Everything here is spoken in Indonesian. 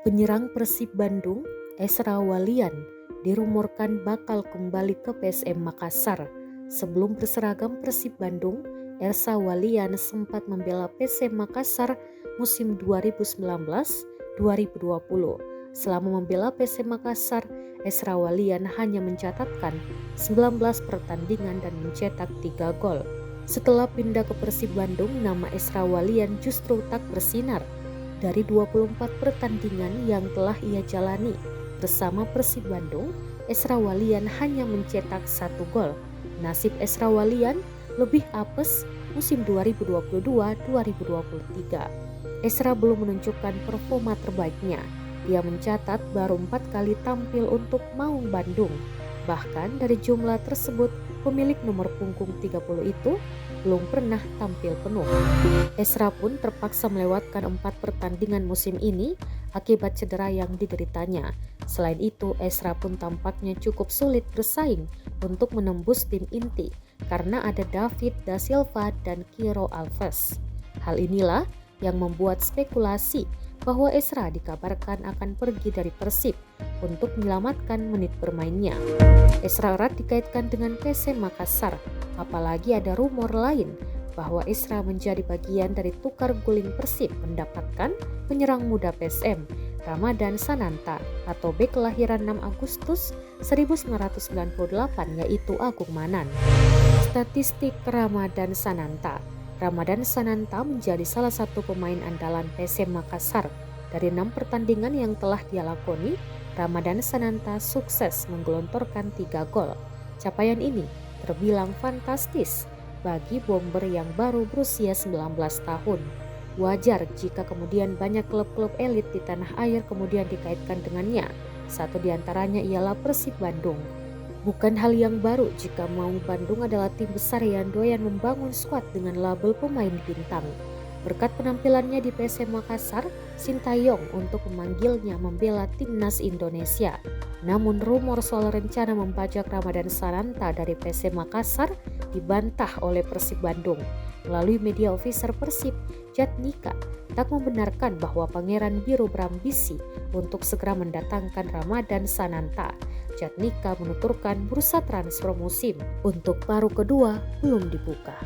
Penyerang Persib Bandung, Ezra Walian, dirumorkan bakal kembali ke PSM Makassar. Sebelum berseragam Persib Bandung, Ezra Walian sempat membela PSM Makassar musim 2019-2020. Selama membela PSM Makassar, Ezra Walian hanya mencatatkan 19 pertandingan dan mencetak 3 gol. Setelah pindah ke Persib Bandung, nama Ezra Walian justru tak bersinar. Dari 24 pertandingan yang telah ia jalani bersama Persib Bandung, Ezra Walian hanya mencetak 1 gol. Nasib Ezra Walian lebih apes musim 2022-2023. Ezra belum menunjukkan performa terbaiknya. Dia mencatat baru 4 kali tampil untuk Maung Bandung. Bahkan dari jumlah tersebut, pemilik nomor punggung 30 itu belum pernah tampil penuh. Ezra pun terpaksa melewatkan 4 pertandingan musim ini akibat cedera yang dideritanya. Selain itu, Ezra pun tampaknya cukup sulit bersaing untuk menembus tim inti karena ada David da Silva dan Kiro Alves. Hal inilah yang membuat spekulasi bahwa Ezra dikabarkan akan pergi dari Persib untuk menyelamatkan menit bermainnya. Ezra erat dikaitkan dengan PSM Makassar, apalagi ada rumor lain bahwa Ezra menjadi bagian dari tukar guling Persib mendapatkan penyerang muda PSM, Ramadan Sananta atau bek kelahiran 6 Agustus 1998 yaitu Agung Manan. Statistik Ramadan Sananta. Ramadan Sananta menjadi salah satu pemain andalan PSM Makassar. Dari 6 pertandingan yang telah dia lakoni, Ramadan Sananta sukses menggelontorkan 3 gol. Capaian ini terbilang fantastis bagi bomber yang baru berusia 19 tahun. Wajar jika kemudian banyak klub-klub elit di tanah air kemudian dikaitkan dengannya. Satu di antaranya ialah Persib Bandung. Bukan hal yang baru jika Maung Bandung adalah tim besar yang doyan membangun skuad dengan label pemain bintang. Berkat penampilannya di PSM Makassar, Sintayong untuk memanggilnya membela timnas Indonesia. Namun rumor soal rencana membajak Ramadan Sananta dari PSM Makassar dibantah oleh Persib Bandung. Melalui media officer Persib, Jatnika tak membenarkan bahwa Pangeran Biru berambisi untuk segera mendatangkan Ramadan Sananta. Jatnika menuturkan bursa transfer musim untuk paruh kedua belum dibuka.